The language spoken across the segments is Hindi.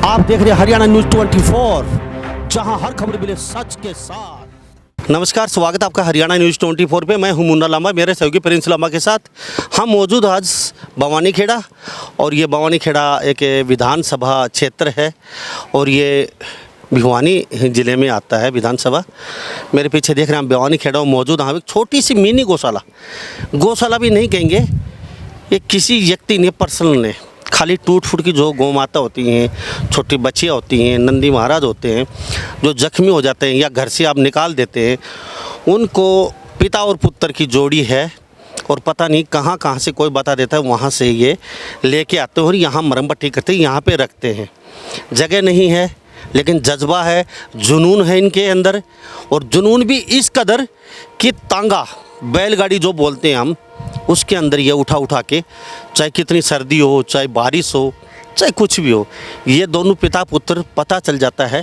आप देख रहे हैं हरियाणा न्यूज 24, जहां हर खबर मिले सच के साथ। नमस्कार, स्वागत है आपका हरियाणा न्यूज 24 पे। मैं हूं मुन्ना लांबा, मेरे सहयोगी प्रिंस लांबा के साथ हम मौजूद आज भवानीखेड़ा। और ये भवानीखेड़ा एक विधानसभा क्षेत्र है और ये भिवानी ज़िले में आता है विधानसभा। मेरे पीछे देख रहे हैं हम भवानीखेड़ा मौजूद। यहाँ एक छोटी सी मिनी गौशाला भी नहीं कहेंगे, ये किसी व्यक्ति ने पर्सनल ने खाली टूट फूट की जो गौ माता होती हैं, छोटी बच्चियाँ होती हैं, नंदी महाराज होते हैं जो जख्मी हो जाते हैं या घर से आप निकाल देते हैं, उनको पिता और पुत्र की जोड़ी है और पता नहीं कहाँ कहाँ से कोई बता देता है, वहाँ से ये लेके आते हैं और यहाँ मरम्मत ठीक करते हैं, यहाँ पे रखते हैं। जगह नहीं है लेकिन जज्बा है, जुनून है इनके अंदर। और जुनून भी इस कदर कि तांगा बैलगाड़ी जो बोलते हैं हम, उसके अंदर ये उठा के, चाहे कितनी सर्दी हो, चाहे बारिश हो, चाहे कुछ भी हो, ये दोनों पिता पुत्र पता चल जाता है,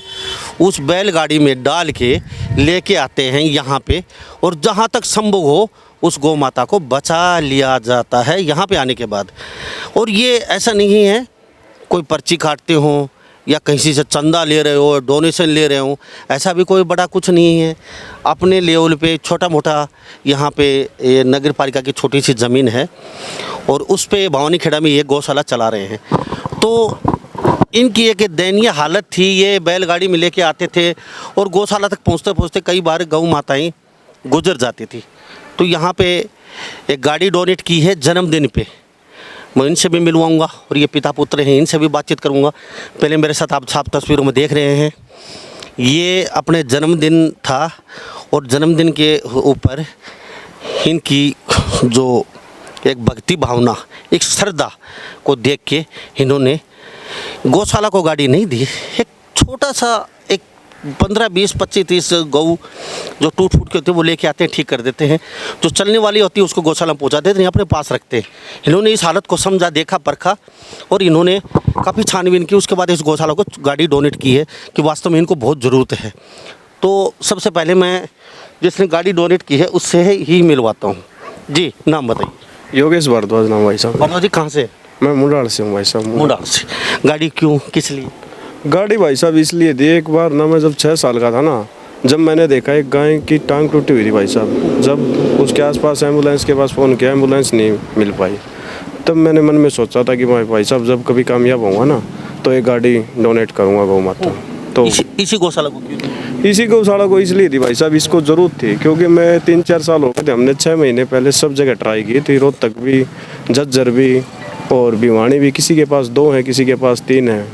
उस बैलगाड़ी में डाल के लेके आते हैं यहाँ पे। और जहाँ तक संभव हो उस गौ माता को बचा लिया जाता है यहाँ पे आने के बाद। और ये ऐसा नहीं है कोई पर्ची काटते हो या कहीं से चंदा ले रहे हो, डोनेशन ले रहे हो, ऐसा भी कोई बड़ा कुछ नहीं है। अपने लेवल पे छोटा मोटा यहाँ पे ये नगर पालिका की छोटी सी ज़मीन है और उस पे भवानीखेड़ा में ये गौशाला चला रहे हैं। तो इनकी एक दयनीय हालत थी, ये बैलगाड़ी में लेके आते थे और गौशाला तक पहुँचते पहुँचते कई बार गौ माताएँ गुजर जाती थी। तो यहाँ पे एक गाड़ी डोनेट की है जन्मदिन पे, मैं इनसे भी मिलवाऊंगा और ये पिता पुत्र हैं, इनसे भी बातचीत करूंगा। पहले मेरे साथ आप साफ तस्वीरों में देख रहे हैं, ये अपने जन्मदिन था और जन्मदिन के ऊपर इनकी जो एक भक्ति भावना, एक श्रद्धा को देख के इन्होंने गौशाला को गाड़ी नहीं दी, एक छोटा सा एक 15, 20, 25, 30 गऊ जो टूट फूट के होते हैं वो लेके आते हैं, ठीक कर देते हैं। जो चलने वाली होती है उसको गौशाला में पहुंचा देते हैं, अपने पास रखते हैं। इन्होंने इस हालत को समझा, देखा, परखा और इन्होंने काफ़ी छानबीन की। उसके बाद इस गौशाला को गाड़ी डोनेट की है कि वास्तव में इनको बहुत ज़रूरत है। तो सबसे पहले मैं जिसने गाड़ी डोनेट की है उससे ही मिलवाता हूँ। जी, नाम बताइए। योगेश भारद्वाज नाम भाई साहब। भारद्वाज जी कहाँ से? मैं मुंडाल से हूँ भाई साहब। मुंडाल से। गाड़ी क्यों, किस लिए? गाड़ी भाई साहब इसलिए दी, एक बार ना मैं जब 6 साल का था ना, जब मैंने देखा एक गाय की टांग टूटी हुई थी भाई साहब, जब उसके आसपास एम्बुलेंस के पास फ़ोन किया, एम्बुलेंस नहीं मिल पाई, तब मैंने मन में सोचा था कि भाई साहब जब कभी कामयाब होऊंगा ना तो एक गाड़ी डोनेट करूँगा गौ माता। तो इसी गौशाला को क्यों? इसी गौशाला को इसलिए थी भाई साहब, इसको ज़रूरत थी क्योंकि मैं 3-4 साल हो गए थे, हमने 6 महीने पहले सब जगह ट्राई की थी, रोहतक भी, झज्जर भी और भिवानी भी। किसी के पास 2 है, किसी के पास 3 है।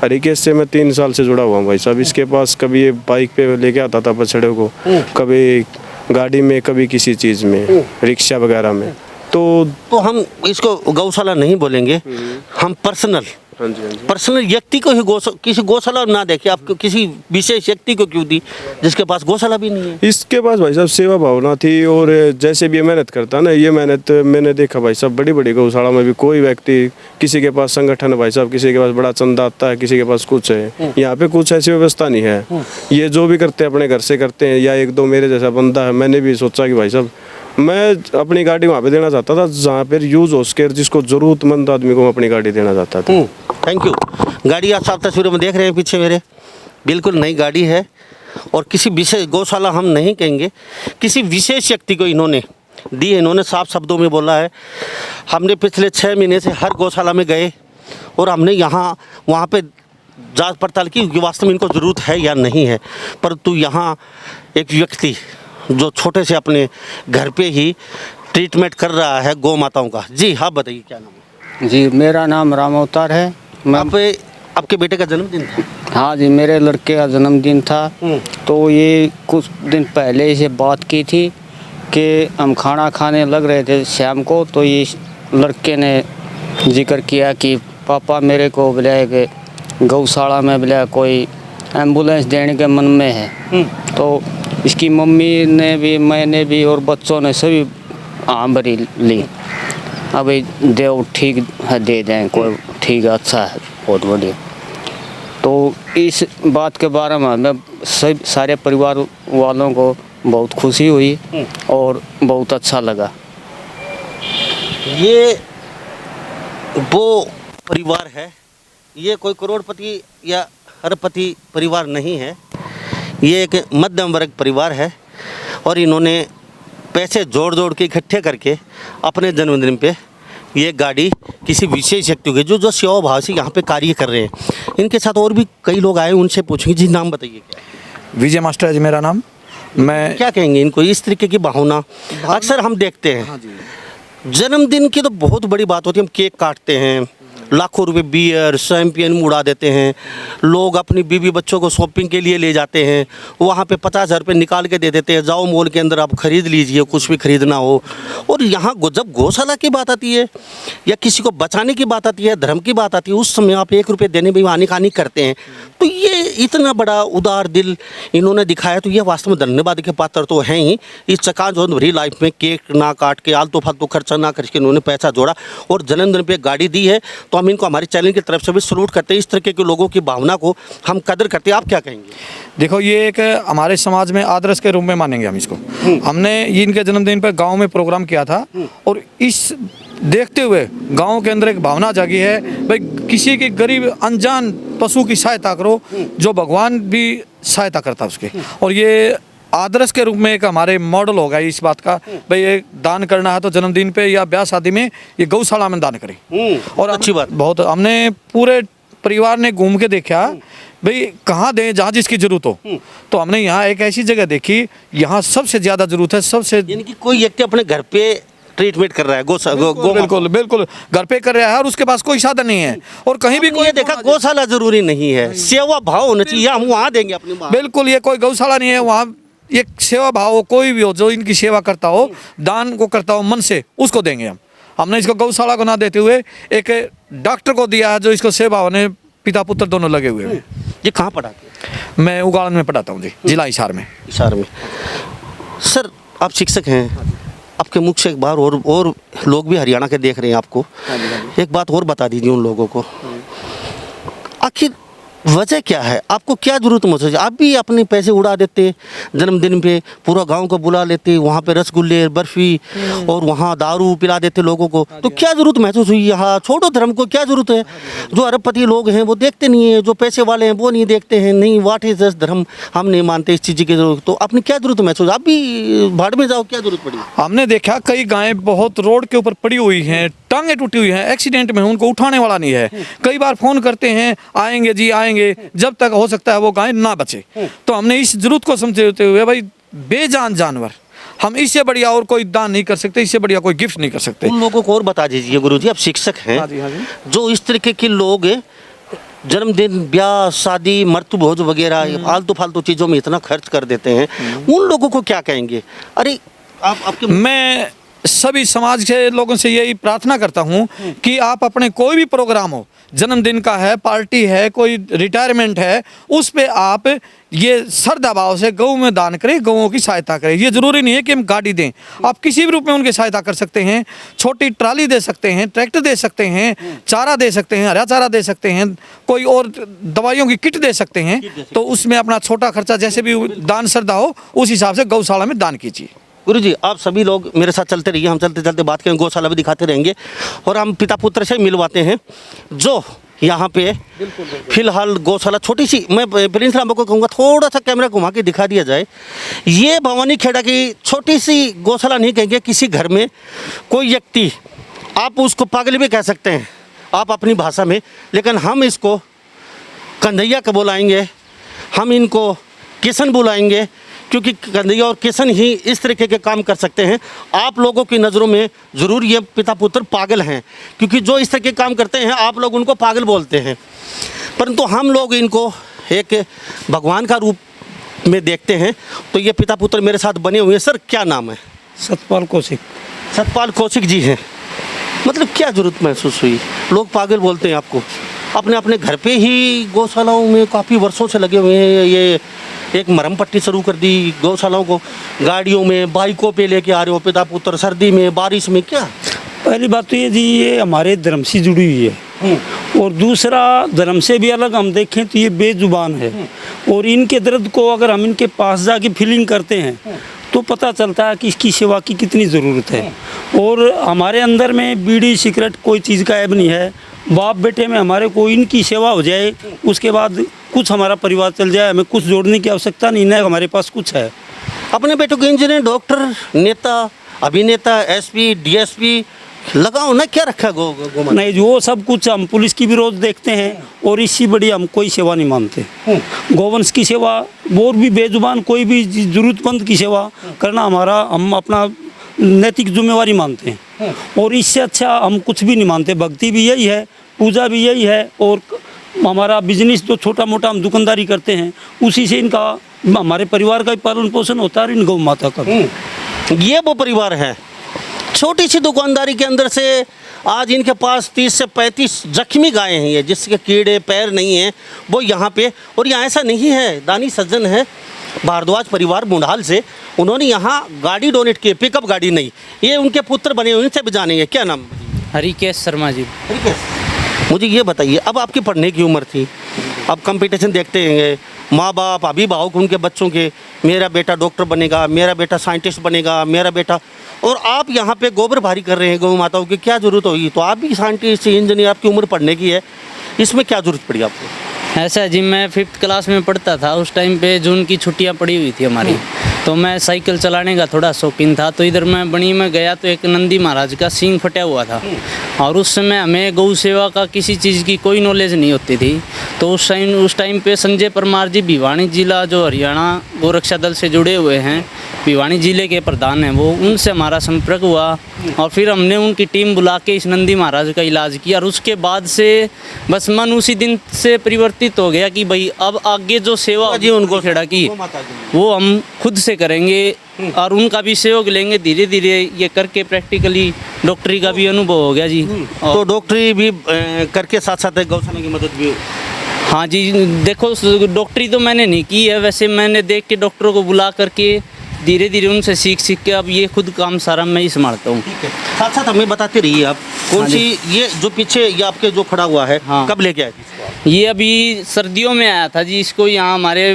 हरिकेश से मैं 3 साल से जुड़ा हुआ हूँ भाई साहब। इसके पास कभी ये बाइक पे लेके आता था बछड़े को, कभी गाड़ी में, कभी किसी चीज़ में, रिक्शा वगैरह में। तो हम इसको गौशाला नहीं बोलेंगे, हम पर्सनल व्यक्ति को ही किसी गौशाला ना देखे, आप किसी विशेष व्यक्ति को क्यों दी जिसके पास गौशाला भी नहीं है? इसके पास भाई साहब सेवा भावना थी और जैसे भी ये मेहनत करता ना, ये मेहनत मैंने देखा भाई साहब बड़ी बड़ी गौशाला में भी कोई व्यक्ति, किसी के पास संगठन है भाई साहब, किसी के पास बड़ा चंदा आता है, किसी के पास कुछ है, यहाँ पे कुछ ऐसी व्यवस्था नहीं है। ये जो भी करते हैं अपने घर से करते हैं, या 1-2 मेरे जैसा बंदा है। मैंने भी सोचा कि भाई साहब मैं अपनी गाड़ी वहाँ पे देना चाहता था जहाँ पर यूज़ हो सके, जिसको ज़रूरतमंद आदमी को मैं अपनी गाड़ी देना चाहता था। Thank you. गाड़ी आप साफ तस्वीरों में देख रहे हैं पीछे मेरे, बिल्कुल नई गाड़ी है और किसी विशेष गौशाला हम नहीं कहेंगे, किसी विशेष व्यक्ति को इन्होंने दी है। इन्होंने साफ शब्दों में बोला है, हमने पिछले 6 महीने से हर गौशाला में गए और हमने वहाँ पे जांच पड़ताल की कि वास्तव में इनको ज़रूरत है या नहीं है। परंतु यहाँ एक व्यक्ति जो छोटे से अपने घर पे ही ट्रीटमेंट कर रहा है गौ माताओं का। जी हाँ, बताइए क्या नाम है? जी, मेरा नाम राम अवतार है। आपके बेटे का जन्मदिन था? हाँ जी, मेरे लड़के का जन्मदिन था। तो ये कुछ दिन पहले से बात की थी कि हम खाना खाने लग रहे थे शाम को, तो ये लड़के ने जिक्र किया कि पापा मेरे को बोला कि गौशाला में बोला कोई एम्बुलेंस देने के मन में है। तो इसकी मम्मी ने भी, मैंने भी और बच्चों ने सभी हाँ भरी ली। अभी देव ठीक है, दे दें, कोई ठीक है, अच्छा है, बहुत बढ़िया। तो इस बात के बारे में मैं सब सारे परिवार वालों को बहुत खुशी हुई और बहुत अच्छा लगा। ये वो परिवार है ये कोई करोड़पति या अरबपति परिवार नहीं है, ये एक मध्यम वर्ग परिवार है और इन्होंने पैसे जोड़ जोड़ के इकट्ठे करके अपने जन्मदिन पे ये गाड़ी किसी विशेष व्यक्ति के जो सेवा भाव से यहाँ पे कार्य कर रहे हैं। इनके साथ और भी कई लोग आए, उनसे पूछेंगे। जी नाम बताइए क्या? विजय मास्टर है जी मेरा नाम। मैं क्या कहेंगे इनको, इस तरीके की भावना अक्सर हम देखते हैं। जन्मदिन की तो बहुत बड़ी बात होती है, हम केक काटते हैं, लाखों रुपए बियर शैम्पियन में उड़ा देते हैं, लोग अपनी बीवी बच्चों को शॉपिंग के लिए ले जाते हैं, वहाँ पे 50,000 रुपये निकाल के दे देते हैं, जाओ मॉल के अंदर आप खरीद लीजिए कुछ भी खरीदना हो। और यहाँ जब गौशाला की बात आती है या किसी को बचाने की बात आती है, धर्म की बात आती है, उस समय आप 1 रुपये देने में आनी करते हैं। तो ये इतना बड़ा उदार दिल इन्होंने दिखाया, तो ये वास्तव में धन्यवाद के पात्र तो हैं ही। इस चकाचौंध भरी लाइफ में केक ना काट के आलतू फालतू खर्चा ना करके इन्होंने पैसा जोड़ा और जन्मदिन पे गाड़ी दी है। तो हम इनको हमारे चैनल की तरफ से भी सलूट करते हैं। इस तरह के लोगों की भावना को हम कदर करते हैं। आप क्या कहेंगे? देखो, ये एक हमारे समाज में आदर्श के रूप में मानेंगे हम इसको। हमने इनके जन्मदिन पर गांव में प्रोग्राम किया था और इस देखते हुए गांव के अंदर एक भावना जागी है, भाई किसी की गरीब अनजान पशु की सहायता करो, जो भगवान भी सहायता करता है उसके। और ये आदर्श के रूप में एक हमारे मॉडल होगा इस बात का, भाई ये दान करना है तो जन्मदिन पे या ब्याह शादी में ये गौशाला में दान करें। और अच्छी बात। बहुत हमने पूरे परिवार ने घूम के देखा भाई कहाँ दें जहाँ जिसकी जरूरत हो। तो हमने यहाँ एक ऐसी जगह देखी, यहाँ सबसे ज़्यादा जरूरत है। सबसे यानी कि कोई व्यक्ति अपने घर पे ट्रीटमेंट कर रहा है, बिल्कुल बिल्कुल घर पे कर रहा है और उसके पास कोई साधन नहीं है और कहीं भी कोई देखा गौशाला जरूरी नहीं है, सेवा भाव होना चाहिए, हम वहाँ देंगे अपनी माँ। बिल्कुल, ये कोई गौशाला नहीं है, वहाँ एक सेवा भाव हो, कोई भी हो जो इनकी सेवा करता हो, दान को करता हो मन से, उसको देंगे हम। हमने इसको गौशाला को ना देते हुए एक डॉक्टर को दिया है जो इसको सेवा होने पिता पुत्र दोनों लगे हुए हैं। ये कहाँ पढ़ाते हैं? मैं उगाड़न में पढ़ाता हूँ जी, जिला हिसार में। हिसार में। सर आप शिक्षक हैं, आपके मुख से एक बार और लोग भी हरियाणा के देख रहे हैं आपको, एक बात और बता दीजिए उन लोगों को, आखिर वजह क्या है? आपको क्या जरूरत महसूस है? आप भी अपने पैसे उड़ा देते जन्मदिन पे, पूरा गांव को बुला लेते, वहाँ पे रसगुल्ले बर्फी और वहाँ दारू पिला देते लोगों को। तो क्या जरूरत महसूस हुई? यहाँ छोड़ो धर्म को, क्या जरूरत है? जो अरबपति लोग हैं वो देखते नहीं है, जो पैसे वाले हैं वो नहीं देखते हैं, नहीं व्हाट इज दिस धर्म, हम नहीं मानते इस चीज़ की जरूरत। तो आपने क्या जरूरत महसूस? आप भी भाड़ में जाओ, क्या जरूरत पड़ी? हमने देखा कई गायें बहुत रोड के ऊपर पड़ी हुई हैं, टांगें टूटी हुई हैं, एक्सीडेंट में उनको उठाने वाला नहीं है। कई बार फोन करते हैं आएंगे जी आएंगे, जब तक हो सकता है वो गाय ना बचे। तो हमने इस जरूरत को समझते हुए भाई बेजान जानवर हम इससे बढ़िया और कोई दान नहीं कर सकते, इससे बढ़िया कोई गिफ्ट नहीं कर सकते। उन लोगों को और बता दीजिए गुरुजी, आप शिक्षक हैं। हाँ जी। जो इस तरीके के लोग जन्मदिन ब्याह शादी मृत्यु भोज वगैरह आलतू फालतू चीज़ों में इतना खर्च कर देते हैं, उन लोगों को क्या कहेंगे? अरे आपके मैं सभी समाज के लोगों से यही प्रार्थना करता हूं कि आप अपने कोई भी प्रोग्राम हो, जन्मदिन का है, पार्टी है, कोई रिटायरमेंट है, उस पे आप ये श्रद्धा भाव से गऊ में दान करें, गऊओं की सहायता करें। ये जरूरी नहीं है कि हम गाड़ी दें, आप किसी भी रूप में उनकी सहायता कर सकते हैं। छोटी ट्राली दे सकते हैं, ट्रैक्टर दे सकते हैं, चारा दे सकते हैं, हरा चारा दे सकते हैं, कोई और दवाइयों की किट दे सकते हैं। तो उसमें अपना छोटा खर्चा जैसे भी दान श्रद्धा हो उस हिसाब से गौशाला में दान कीजिए। गुरुजी आप सभी लोग मेरे साथ चलते रहिए, हम चलते चलते बात करेंगे, गौशाला भी दिखाते रहेंगे और हम पिता पुत्र से मिलवाते हैं जो यहाँ पे फिलहाल गौशाला छोटी सी, मैं प्रिंस राम को कहूँगा थोड़ा सा कैमरा घुमा के दिखा दिया जाए। ये भवानी खेड़ा की छोटी सी गौशाला नहीं कहेंगे, किसी घर में कोई व्यक्ति, आप उसको पागल भी कह सकते हैं आप अपनी भाषा में, लेकिन हम इसको कन्हैया का बुलाएंगे, हम इनको किशन बुलाएंगे, क्योंकि कन्हैया और किशन ही इस तरीके के काम कर सकते हैं। आप लोगों की नज़रों में ज़रूर ये पिता पुत्र पागल हैं, क्योंकि जो इस तरह के काम करते हैं आप लोग उनको पागल बोलते हैं, परंतु हम लोग इनको एक भगवान का रूप में देखते हैं। तो ये पिता पुत्र मेरे साथ बने हुए हैं। सर क्या नाम है? सतपाल कौशिक। सतपाल कौशिक जी हैं। मतलब क्या ज़रूरत महसूस हुई? लोग पागल बोलते हैं आपको, अपने अपने घर पे ही गौशालाओं में काफ़ी वर्षों से लगे हुए हैं। ये एक मरहम पट्टी शुरू कर दी गौशालाओं को, गाड़ियों में बाइकों पे लेके आ रहे हो पिता पुत्र, सर्दी में बारिश में। क्या पहली बात तो ये जी, ये हमारे धर्म से जुड़ी हुई है और दूसरा धर्म से भी अलग हम देखें तो ये बेजुबान है और इनके दर्द को अगर हम इनके पास जाके फीलिंग करते हैं तो पता चलता है कि इसकी सेवा की कितनी ज़रूरत है। और हमारे अंदर में बीड़ी सिगरेट कोई चीज़ का ऐब नहीं है, बाप बेटे में हमारे को इनकी सेवा हो जाए, उसके बाद कुछ हमारा परिवार चल जाए, हमें कुछ जोड़ने की आवश्यकता नहीं, ना हमारे पास कुछ है। अपने बेटों को इंजीनियर, डॉक्टर, नेता, अभिनेता, एसपी, डीएसपी लगाओ ना, क्या रखा गो नहीं, जो सब कुछ हम पुलिस की भी रोज देखते हैं और इससे बड़ी हम कोई सेवा नहीं मानते। गौवंश की सेवा और भी बेजुबान कोई भी जरूरतमंद की सेवा करना हमारा, हम अपना नैतिक जिम्मेवारी मानते हैं और इससे अच्छा हम कुछ भी नहीं मानते। भक्ति भी यही है, पूजा भी यही है और हमारा बिजनेस जो छोटा मोटा हम दुकानदारी करते हैं उसी से इनका, हमारे परिवार का भी पालन पोषण होता है और इन गौ माता का भी। ये वो परिवार है, छोटी सी दुकानदारी के अंदर से आज इनके पास 30 से 35 जख्मी गायें हैं, ये जिसके कीड़े पैर नहीं हैं वो यहाँ पे। और यहाँ ऐसा नहीं है, दानी सज्जन है भारद्वाज परिवार मुंडाल से, उन्होंने यहाँ गाड़ी डोनेट की, पिकअप गाड़ी नहीं, ये उनके पुत्र बने हुए, इनसे भी जानेंगे। क्या नाम? हरिकेश शर्मा जी। मुझे ये बताइए, अब आपकी पढ़ने की उम्र थी, अब कंपटीशन देखते हैं, माँ बाप अभिभावक उनके बच्चों के, मेरा बेटा डॉक्टर बनेगा, मेरा बेटा साइंटिस्ट बनेगा, मेरा बेटा, और आप यहाँ पे गोबर भारी कर रहे हैं गौ माताओं की, क्या ज़रूरत होगी? तो आप भी साइंटिस्ट इंजीनियर, आपकी उम्र पढ़ने की है, इसमें क्या ज़रूरत पड़ी आपको? ऐसा जी, मैं 5th क्लास में पढ़ता था, उस टाइम पे जून की छुट्टियां पड़ी हुई थी हमारी, तो मैं साइकिल चलाने का थोड़ा शौकीन था। तो इधर मैं बनी में गया तो एक नंदी महाराज का सींग फटा हुआ था और उस समय हमें गौ सेवा का किसी चीज़ की कोई नॉलेज नहीं होती थी। तो उस टाइम पे संजय परमार जी, भिवानी जिला जो हरियाणा गोरक्षा दल से जुड़े हुए हैं, भिवानी जिले के प्रधान हैं वो, उनसे हमारा संपर्क हुआ और फिर हमने उनकी टीम बुला के इस नंदी महाराज का इलाज किया। और उसके बाद से बस मन उसी दिन से परिवर्तित हो गया कि भाई अब आगे जो सेवा जी उनको खेड़ा की वो हम खुद से करेंगे और उनका भी सहयोग लेंगे। धीरे धीरे ये करके प्रैक्टिकली डॉक्टरी का भी अनुभव हो गया जी। तो डॉक्टरी भी करके साथ साथ गौशाला की मदद भी? हाँ जी, देखो डॉक्टरी तो मैंने नहीं की है, वैसे मैंने देख के डॉक्टरों को बुला करके धीरे धीरे उनसे सीख के अब ये खुद काम सारा मैं ही संभालता हूँ। साथ साथ हमें बताते रहिए आप, कौन सी ये जो पीछे ये आपके जो खड़ा हुआ है, हाँ। कब लेके आए थे इसको आप? ये अभी सर्दियों में आया था जी। इसको यहाँ हमारे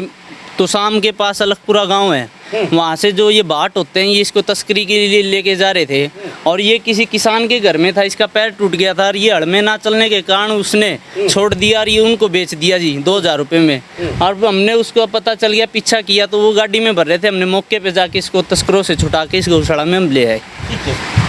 तोसाम के पास अलगपुरा गांव है, वहाँ से जो ये बाट होते हैं ये इसको तस्करी के लिए लेके जा रहे थे और ये किसी किसान के घर में था, इसका पैर टूट गया था और ये हड़ में ना चलने के कारण उसने छोड़ दिया और ये उनको बेच दिया जी 2000 रुपये में। और हमने उसको पता चल गया, पीछा किया तो वो गाड़ी में भर रहे थे, हमने मौके पे जाके इसको तस्करों से छुटा के इस गौशाला में हम ले आए। अच्छा,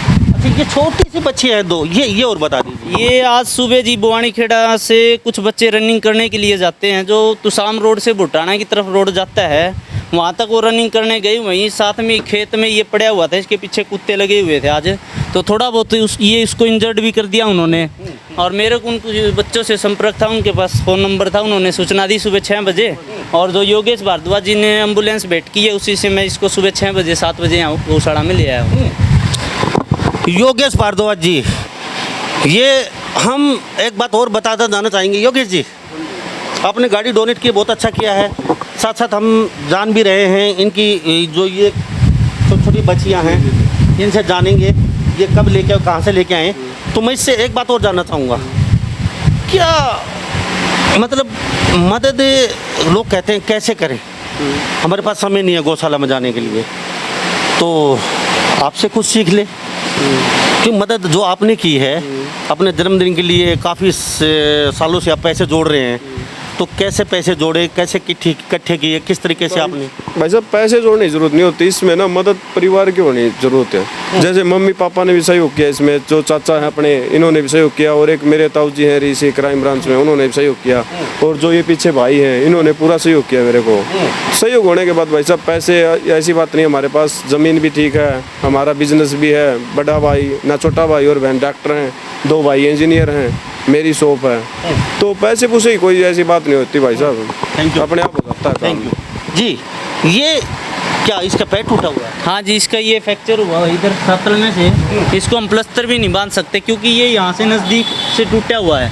ये छोटी सी बच्ची है दो, ये और बता दीजिए। ये आज सुबह जी बुवानी खेड़ा से कुछ बच्चे रनिंग करने के लिए जाते हैं, जो तुसाम रोड से भुटाना की तरफ रोड जाता है, वहाँ तक वो रनिंग करने गई। वहीं साथ में खेत में ये पड़ा हुआ था, इसके पीछे कुत्ते लगे हुए थे आज, तो थोड़ा बहुत ये इसको इंजर्ड भी कर दिया उन्होंने। और मेरे को उन बच्चों से संपर्क था, उनके पास फ़ोन नंबर था, उन्होंने सूचना दी सुबह 6 बजे और जो योगेश भारद्वाज जी ने एम्बुलेंस भेंट की है उसी से मैं इसको सुबह 6 बजे 7 बजे यहाँ गौशाला में ले आया हूँ। योगेश भारद्वाज जी, ये हम एक बात और बताना जाना चाहेंगे। योगेश जी, आपने गाड़ी डोनेट की, बहुत अच्छा किया है, साथ साथ हम जान भी रहे हैं इनकी जो ये छोटी छोटी बच्चियाँ हैं, इनसे जानेंगे ये कब लेके आए, कहाँ से लेके आए। तो मैं इससे एक बात और जानना चाहूँगा, क्या मतलब मदद लोग कहते हैं कैसे करें, हमारे पास समय नहीं है गौशाला में जाने के लिए, तो आपसे कुछ सीख ले कि मदद जो आपने की है अपने जन्मदिन के लिए, काफ़ी सालों से आप पैसे जोड़ रहे हैं, तो कैसे पैसे जोड़े, कैसे इकट्ठे किए, किस तरीके से आपने? भाई साहब, पैसे जोड़ने की जरूरत नहीं होती इसमें ना, मदद परिवार की होनी जरूरत है। जैसे मम्मी पापा ने भी सहयोग किया इसमें, जो चाचा है अपने इन्होंने भी सहयोग किया, और एक मेरे ताऊ जी हैं रीसी क्राइम ब्रांच में, उन्होंने भी सहयोग किया, और जो ये पीछे भाई हैं इन्होंने पूरा सहयोग किया मेरे को। सहयोग होने के बाद भाई साहब पैसे ऐसी बात नहीं, हमारे पास ज़मीन भी ठीक है, हमारा बिजनेस भी है, बड़ा भाई ना छोटा भाई और बहन डॉक्टर हैं, 2 भाई इंजीनियर हैं, मेरी शॉप है, तो पैसे पूसे की कोई ऐसी बात नहीं होती भाई साहब। Thank you. अपने आप हो जाता है काम। थैंक यू जी। ये क्या इसका पैर टूटा हुआ है? हाँ जी, इसका ये फ्रैक्चर हुआ है इधर सतलने से, इसको हम प्लास्टर भी नहीं बांध सकते क्योंकि ये यहाँ से नज़दीक से टूटा हुआ है,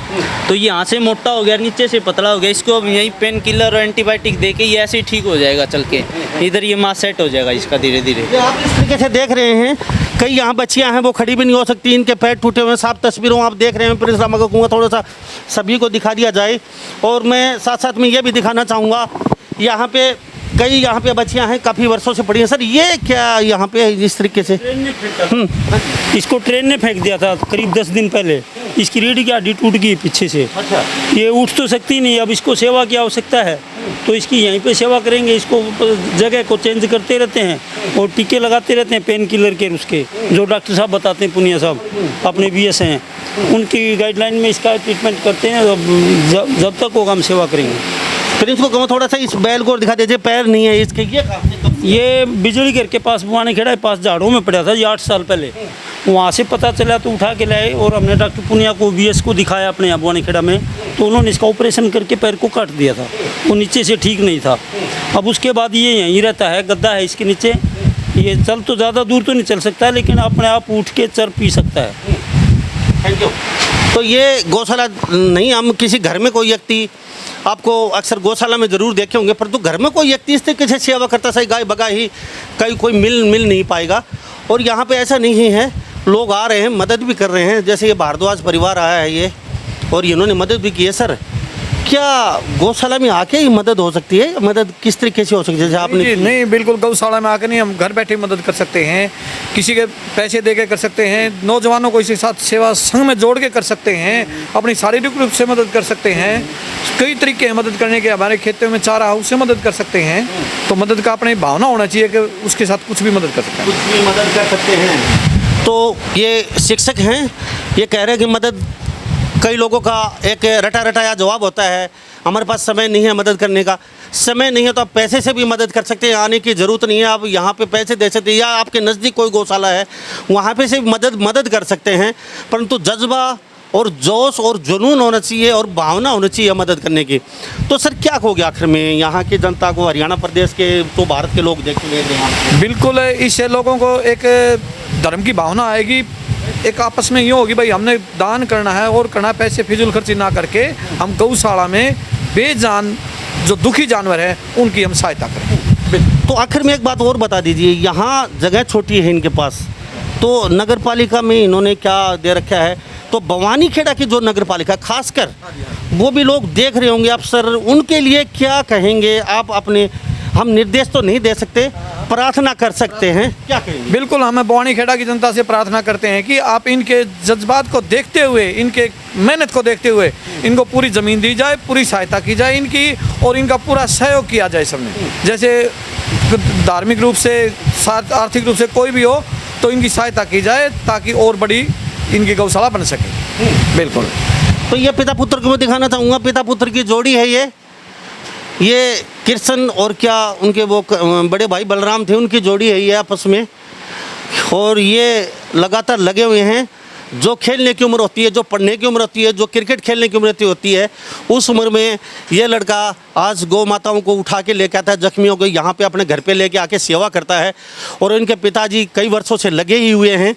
तो ये यहाँ से मोटा हो गया, नीचे से पतला हो गया। इसको अब यही पेन किलर और एंटीबायोटिक दे के ये ऐसे ही ठीक हो जाएगा चल के, इधर ये माँ सेट हो जाएगा इसका धीरे धीरे। ये आप इस तरीके से देख रहे हैं, कई यहाँ बच्चियाँ हैं वो खड़ी भी नहीं हो सकती, इनके पैर टूटे हुए हैं, साफ तस्वीरों आप देख रहे हैं। प्रिंस लामा को कहूँगा थोड़ा सा सभी को दिखा दिया जाए, और मैं साथ साथ में ये भी दिखाना चाहूँगा, यहाँ पे कई यहाँ पे बच्चियाँ हैं काफ़ी वर्षों से पड़ी हैं। सर ये क्या यहाँ पे इस तरीके से? इसको ट्रेन ने फेंक दिया था करीब 10 दिन पहले, इसकी रीढ़ की हड्डी टूट गई पीछे से। अच्छा। ये उठ तो सकती नहीं, अब इसको सेवा की आवश्यकता है तो इसकी यहीं पे सेवा करेंगे। इसको जगह को चेंज करते रहते हैं और टीके लगाते रहते हैं पेन किलर के, उसके जो डॉक्टर साहब बताते हैं, पुनिया साहब अपने BS हैं, उनकी गाइडलाइन में इसका ट्रीटमेंट करते हैं। जब तक होगा हम सेवा करेंगे। फिर इसको कहो थोड़ा सा इस बैल को दिखा दीजिए, पैर नहीं है इसके। ये बिजली घर के पास बुआने खेड़ा के पास झाड़ों में पड़ा था ये 8 साल पहले। वहाँ से पता चला तो उठा के लाए और हमने डॉक्टर पुनिया को BS को दिखाया अपने यहाँ बुआने खेड़ा में, तो उन्होंने इसका ऑपरेशन करके पैर को काट दिया था। वो नीचे से ठीक नहीं था। अब उसके बाद ये यहीं रहता है, गद्दा है इसके नीचे। ये चल तो ज़्यादा दूर तो नहीं चल सकता लेकिन अपने आप उठ के चर पी सकता है। Thank you. तो ये गौशाला नहीं, हम किसी घर में कोई व्यक्ति आपको अक्सर गौशाला में ज़रूर देखे होंगे, परंतु घर में कोई व्यक्ति इस तरीके से सेवा करता सही गाय बगा ही कहीं कोई मिल नहीं पाएगा। और यहाँ पे ऐसा नहीं है, लोग आ रहे हैं, मदद भी कर रहे हैं। जैसे ये भारद्वाज परिवार आया है ये, और इन्होंने मदद भी की है। सर, क्या गौशाला में आके ही मदद हो सकती है? मदद किस तरीके से हो सकती है? जैसे आपने नहीं, बिल्कुल गौशाला में आकर नहीं, हम घर बैठे मदद कर सकते हैं। किसी के पैसे दे के कर सकते हैं, नौजवानों को इसी साथ सेवा संघ में जोड़ के कर सकते हैं, अपनी शारीरिक रूप से मदद कर सकते हैं। कई तरीके हैं मदद करने के। हमारे खेतों में चारा हाउस से मदद कर सकते हैं। तो मदद का अपनी भावना होना चाहिए कि उसके साथ कुछ भी मदद कर सकते हैं। कुछ भी मदद कर सकते हैं। तो ये शिक्षक हैं, ये कह रहे हैं कि मदद, कई लोगों का एक रटा रटाया जवाब होता है, हमारे पास समय नहीं है मदद करने का। समय नहीं है तो आप पैसे से भी मदद कर सकते हैं, आने की ज़रूरत नहीं है। आप यहाँ पे पैसे दे सकते हैं, या आपके नज़दीक कोई गौशाला है वहाँ पे से मदद कर सकते हैं। परंतु जज्बा और जोश और जुनून होना चाहिए और भावना होनी चाहिए मदद करने की। तो सर, क्या कहोगे आखिर में यहाँ की जनता को, हरियाणा प्रदेश के, तो भारत के लोग देख ले रहे हैं? बिल्कुल, इससे लोगों को एक धर्म की भावना आएगी। एक आपस में यूँ होगी, भाई हमने दान करना है और करना, पैसे फिजूल खर्ची ना करके हम गौशाला में बेजान जो दुखी जानवर है उनकी हम सहायता करें। तो आखिर में एक बात और बता दीजिए, यहाँ जगह छोटी है इनके पास, तो नगर पालिका में इन्होंने क्या दे रखा है? तो भवानी खेड़ा की जो नगर पालिका खासकर, वो भी लोग देख रहे होंगे आप सर, उनके लिए क्या कहेंगे आप? अपने, हम निर्देश तो नहीं दे सकते, प्रार्थना कर सकते हैं, क्या कहेंगे? बिल्कुल, हम भवानी खेड़ा की जनता से प्रार्थना करते हैं कि आप इनके जज्बात को देखते हुए, इनके मेहनत को देखते हुए इनको पूरी ज़मीन दी जाए, पूरी सहायता की जाए इनकी, और इनका पूरा सहयोग किया जाए सबने। जैसे धार्मिक रूप से, आर्थिक रूप से कोई भी हो तो इनकी सहायता की जाए ताकि और बड़ी इनकी गौशाला बन सके। बिल्कुल। तो ये पिता पुत्र को मैं दिखाना चाहूँगा, पिता पुत्र की जोड़ी है ये कृष्ण और क्या उनके वो बड़े भाई बलराम थे, उनकी जोड़ी है ये आपस में। और ये लगातार लगे हुए हैं। जो खेलने की उम्र होती है, जो पढ़ने की उम्र होती है, जो क्रिकेट खेलने की उम्र होती है, उस उम्र में ये लड़का आज गौ माताओं को उठा के लेके आता है, जख्मियों को यहाँ पे अपने घर पे लेके आके सेवा करता है। और इनके पिताजी कई वर्षों से लगे ही हुए हैं।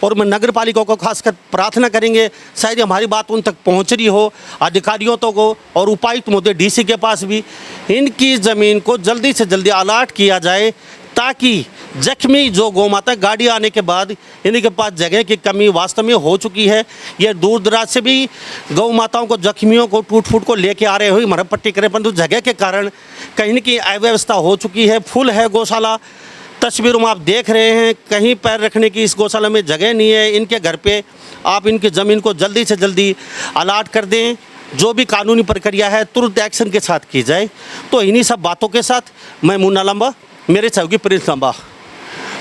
और मैं नगर पालिका को खासकर प्रार्थना करेंगे, शायद हमारी बात उन तक पहुँच रही हो, अधिकारियों तो को, और उपायुक्त महोदय DC के पास भी, इनकी ज़मीन को जल्दी से जल्दी अलाट किया जाए, ताकि जख्मी जो गौ माता, गाड़ी आने के बाद इनके पास जगह की कमी वास्तव में हो चुकी है। ये दूर दराज से भी गौ माताओं को, जख्मियों को टूट फूट को लेके आ रहे हुए मरहम पट्टी करें, परंतु जगह के कारण कहीं न कहीं अव्यवस्था हो चुकी है। फुल है गौशाला, तस्वीरों में आप देख रहे हैं, कहीं पैर रखने की इस गौशाला में जगह नहीं है। इनके घर पे आप इनकी ज़मीन को जल्दी से जल्दी अलाट कर दें, जो भी कानूनी प्रक्रिया है तुरंत एक्शन के साथ की जाए। तो इन्हीं सब बातों के साथ मैं मुन्ना लांबा, मेरे सहयोगी प्रिंस लांबा,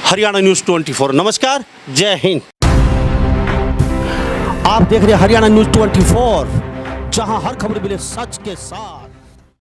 हरियाणा न्यूज़ 24। नमस्कार, जय हिंद। आप देख रहे हैं हरियाणा न्यूज़ 24, जहां हर खबर मिले सच के साथ।